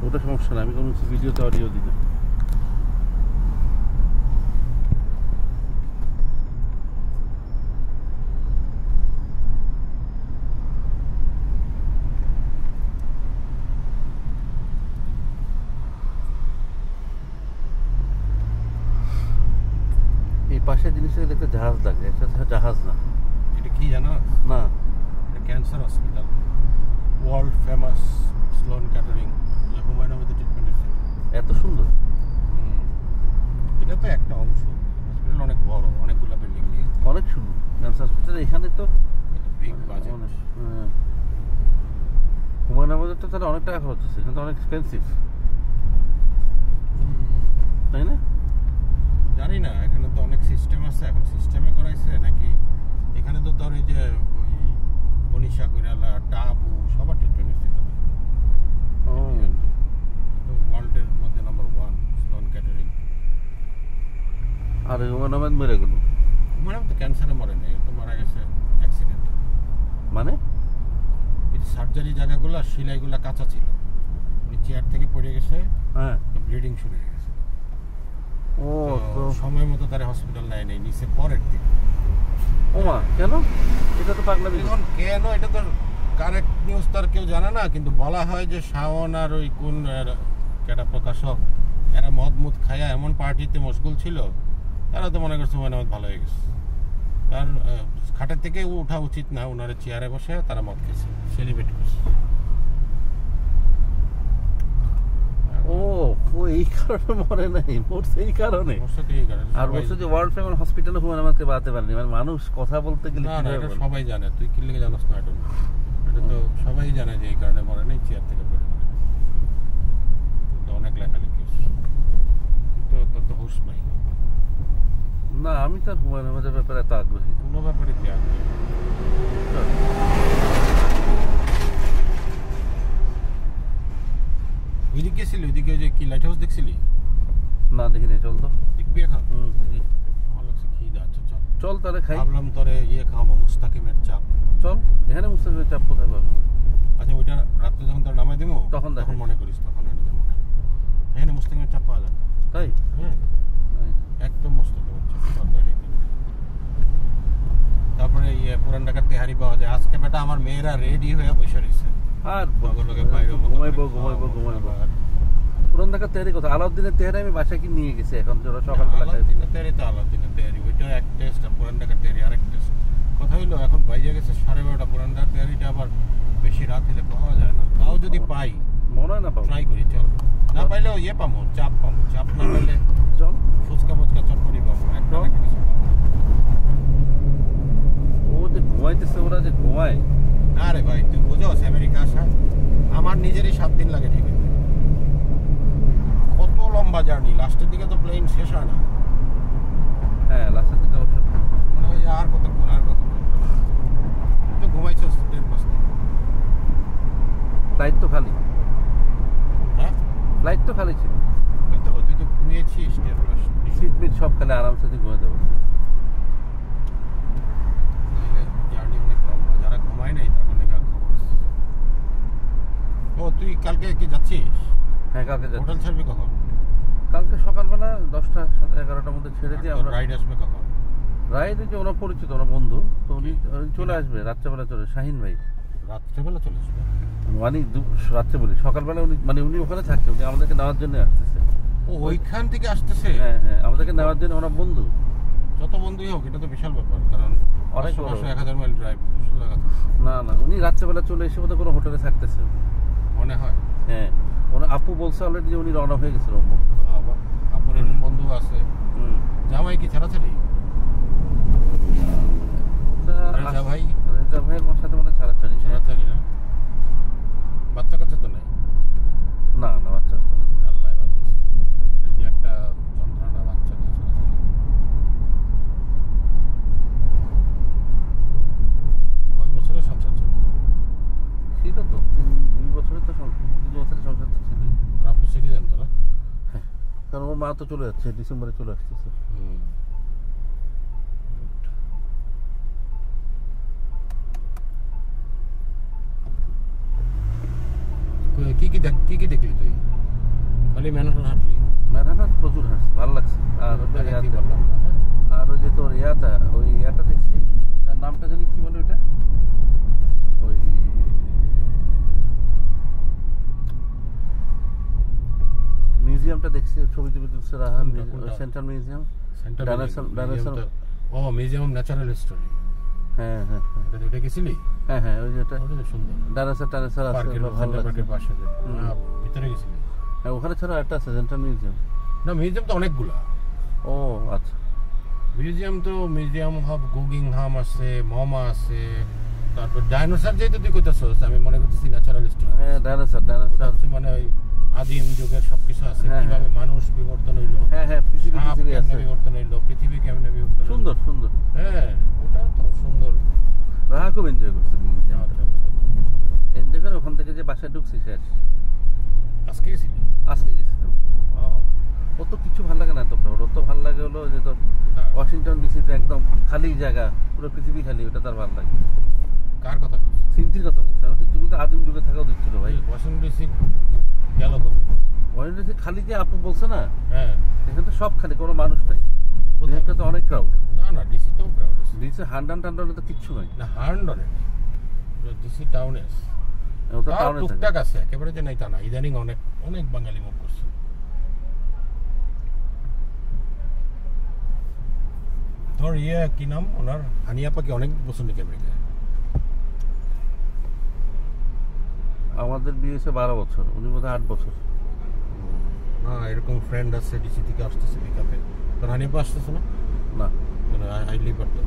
ওটা সমস্যা না, আমি কোনো ভিডিওতে অডিও দিই না। এই পাশের জিনিসটা দেখতে জাহাজ লাগে, এটা জাহাজ না। এটা কি জানো না, এটা cancer hospital, world famous Sloan catering, Humayun আহমেদের ট্রিটমেন্ট সেন্টার। এত সুন্দর। এটা তো একটা অংশ, হসপিটাল অনেক বড়, অনেকগুলো বিল্ডিং নিয়ে অনেক সুন্দর ক্যান্সার হসপিটাল। এখানে তো বিগ বাজেট। হুমায়ুন আহমেদের তো তাহলে অনেক টাকা খরচ হচ্ছে, এখানে তো অনেক এক্সপেন্সিভ, তাই না? জানি না, এখানে তো অনেক সিস্টেম আছে, এখন সিস্টেমে করাইছে নাকি। এখানে তো তোর এই যে ওই মনীষা কৈরালা, টাবু সবার ট্রিটমেন্ট সেন্টার, তো ওয়ার্ল্ডের মধ্যে নাম্বার 1 স্লোন ক্যাটারিং। আর হুমায়ুন আহমেদ মরে গেল? হুমায়ুন তো ক্যান্সারে মরে নাই, তো মারা গেছে অ্যাক্সিডেন্ট। মানে এই সার্জারি জায়গাগুলো সেলাইগুলো কাঁচা ছিল, উনি চেয়ার থেকে পড়ে গেছে, হ্যাঁ, ব্লিডিং শুরু হয়ে গেছে। ও তো তো সময় মতো তারা হসপিটাল নেয় নেই, নিচে পরের দিন। ওমা, কেন? এটা তো পাগলামি। এখন কেন এটা তো কারেক্ট নিউজ তার কেউ জানে না, কিন্তু বলা হয় যে শাওন আর ওই কোন একটা প্রকাশক এরা মদ খায়া এমন পার্টিতে মশগুল ছিল, তারা তো মনে করছে মানে ভালো হয়ে গেছে। তার খাটের থেকে ওঠা উচিত না, ওনার চেয়ারে বসে তারা মদ খেয়েছে, সেলিব্রেট করছে। ও ও এই কারণে মরে নাই, মরছে এই কারণে। আর বলছে যে ওয়ার্ল্ড ফেমাস হসপিটালে হুমায়ুন আহমেদকে বাঁচাতে পারেনি, মানে মানুষ কথা বলতে গেলে না না, এটা সবাই জানে, তুই কি লিখে জানাস না? এটা তো সবাই জানে যে এই কারণে মরে নেই, চেয়ার থেকে পড়ে মরে। তো অনেক লেখালেখি তো তোর তো হুশ নাই। না, আমি তো হুমায়ুন আহমেদের ব্যাপারে এত আগ্রহী না। কোনো ব্যাপারে কি আগ্রহী? ওইদিকে গেছিলি, ওইদিকে যে কি লাইট হাউস দেখছিলি? না, দেখি নাই। চল তো দেখবি এখন? দেখি। আমার লাগছে খিদে আছে, চল। চল তাহলে খাই। ভাবলাম তোরে খাওয়াবো, মুস্তাকিমের চাপ। চল, এখানে মুস্তাকিমের চাপ কোথায় পাবো? আচ্ছা, ওইটা রাত্রে যখন তোর নামাই দিব তখন দেখাই। মনে করিস, তখন এনে দেবো। এখানে মুস্তাকিমের চাপ পাওয়া যায়। তাই? হ্যাঁ, একদম মুস্তাকিমের চাপ পাওয়া যায়। তারপরে পুরান ঢাকার তেহারি পাওয়া যায়। আজকে বেটা আমার মেয়েরা রেডি হয়ে বসে রয়েছে, আর ঘুমাইবো। পুরান ঢাকার তেহারি কথা, আলাউদ্দিনের তেহারি আমি বাসায় কি নিয়ে গেছি, এখন তোরা সকালবেলা আলাউদ্দিনের তেহারি তো আলাউদ্দিনের তেহারি, ওইটা এক টেস্ট, আর পুরান ঢাকার তেহারি আরেক টেস্ট। কথা হইলো এখন বাইরে গেছে 12:30, পুরান ঢাকার তেহারিটা আবার বেশি রাত হলে পাওয়া যায় না। তাও যদি পাই মনে হয় না পাবো, ট্রাই করি। চল, না পাইলেও পাবো, চাপ পাবো। চাপ না পাইলে চল ফুচকা চটপটি পাবো, একটা কিছু পাবো। ও যে ঘুমাইতেছে, ওরা যে ঘুমায়। না রে ভাই, তুই বোঝোস আমেরিকা আসা আমার নিজেরই 7 দিন লাগে ঠিক হইতে। কত লম্বা জার্নি, লাস্টের দিকে তো প্লেন শেষ হয় না। হ্যাঁ, লাস্টের দিকে অবশ্য মনে হয় আর কতক্ষণ। তো ঘুমাইছিস 1.5 দিন। ফ্লাইট তো খালি। হ্যাঁ, ফ্লাইট তো খালি ছিল, তুই তো ঘুমিয়েছিস। সিট মিট সব খালি, আরামসে ঘুমিয়ে যাবো। জার্নি অনেক লম্বা, যারা ঘুমায় নাই তার মানে খবর আছে। ও, তুই কালকে কি যাচ্ছিস? হ্যাঁ, কালকে যাচ্ছি। হোটেল ছাড়বি কখন? কালকে সকালবেলা 10টা 11টার মধ্যে ছেড়ে দিয়ে আমরা। রাইড আসবে কখন? রাইড যে ওরা পরিচিত, ওরা বন্ধু, তো উনি চলে আসবে রাত্রেবেলা। চলে শাহিন ভাই রাত্রেবেলা চলে আসবে? মানে রাত্রে বলি, সকালবেলা উনি ওখানে থাকে, উনি আমাদেরকে নেওয়ার জন্য আসতেছে। ও, ওইখান থেকে আসতেছে? হ্যাঁ, আমাদেরকে নেওয়ার জন্য, ওরা বন্ধু। যত বন্ধুই হোক, এটা তো বিশাল ব্যাপার, কারণ অনেক 1000 মাইল ড্রাইভ। না, উনি রাত্রেবেলা চলে এসে বোধহয় কোনো হোটেলে থাকতেছে মনে হয়। হ্যাঁ, ওনার আপু বলছে অলরেডি যে উনি রওনা হয়ে গেছে। আপুর এরকম বন্ধু আছে? জামাই কি ছাড়াছাড়ি? রেজা ভাইয়ের সাথে মানে ছাড়াছাড়ি না? বাচ্চা কাচ্চা তো নাই? না, বাচ্চা কাচ্চা নেই। আল্লাহ বাঁচিস, এই যে একটা যন্ত্রণা, বাচ্চা নিয়ে ছাড়াছাড়ি। কয় বছরের সংসার ছিল? ছিল তো 2 বছরের, তো 3 বছরের সংসার তো ছিল। আপনি সিটিজেন তো না? কারণ ওর মা তো চলে যাচ্ছে, ডিসেম্বরে চলে আসতেছে। কি কি কি দেখলি তুই? খালি ম্যানহাটন হাঁটলি? ম্যানহাটন প্রচুর হাঁটছি, ভালো লাগছে। আর কি বললাম না, হ্যাঁ? আর ওই যে তোর ওই ইয়াটা দেখছি, যার নামটা জানি কি বলে ওটা, ওই মিউজিয়ামটা দেখছি, ছবি টবি তুলছে রাহা, সেন্ট্রাল মিউজিয়াম, ডাইনোসর। ও মিউজিয়াম অফ ন্যাচারাল হিস্টোরি। হ্যাঁ হ্যাঁ হ্যাঁ, ওটা গেছিলি? হ্যাঁ হ্যাঁ, ওই যেটা সুন্দর ডাইনোসর আছে, ভালো লাগছে। পাশে ভিতরে গেছিলি? হ্যাঁ, ওখানে ছাড়া একটা আছে সেন্ট্রাল মিউজিয়াম। না, মিউজিয়াম তো অনেকগুলা। ও আচ্ছা, মিউজিয়াম অফ গুগিংহাম আছে, মমা আছে, তারপর ডাইনোসর যেহেতু তুই কইতাছস, আমি মনে করতেছি ন্যাচারাল হিস্টোরি। হ্যাঁ, ডাইনোসর মানে ওই আদিম যুগের সবকিছু আছে, কিভাবে মানুষ বিবর্তন হইলো। হ্যাঁ হ্যাঁ, পৃথিবী আছে, বিবর্তন হইলো, পৃথিবী কেমনে বিবর্তন। সুন্দর সুন্দর। হ্যাঁ, ওটা তো সুন্দর। রাহা খুব এনজয় করছে মিউজিয়ামটা। এনজয় করে ওখান থেকে যে বাসায় ঢুকছি শেষ। আজকে গেছিলি? আজকে গেছিলাম। ও তো কিছু ভালো লাগে না তো, ওর তো ভালো লাগে হলো যে তোর ওয়াশিংটন ডিসিতে একদম খালি জায়গা, পুরো পৃথিবী খালি, ওটা তার ভালো লাগে। কার কথা? সিনথির কথা বলছে। আমি তুমি তো আদিম যুগে থাকাও দিচ্ছিল ভাই। ওয়াশিংটন ডিসি গেল কবে? ওয়াশিংটন ডিসি খালি যে আপু বলছে না, হ্যাঁ, এখানে তো সব খালি, কোনো মানুষ নাই। একটা তো অনেক ক্রাউড। না ডিসি তো ক্রাউড আছে। ডিসি হান্ডান তো কিচ্ছু নাই। না, হান্ডনে ডিসি টাউনে আছে। ওটা টাউনে টুকটাক আছে, একেবারে যে নাই তা না। ইদানিং অনেক বাঙালি মুভ করছে। তোর কি নাম ওনার, হানিয়াপা কি অনেক বছর নাকি আমেরিকায়? আমাদের বিয়ে হয়েছে 12 বছর, উনি বোধহয় 8 বছর। না, এরকম ফ্রেন্ড আছে ডিসি থেকে আসতেছে পিকআপে। তোর হানিয়াপা আসতেছে না? না, আইলেই পারতো।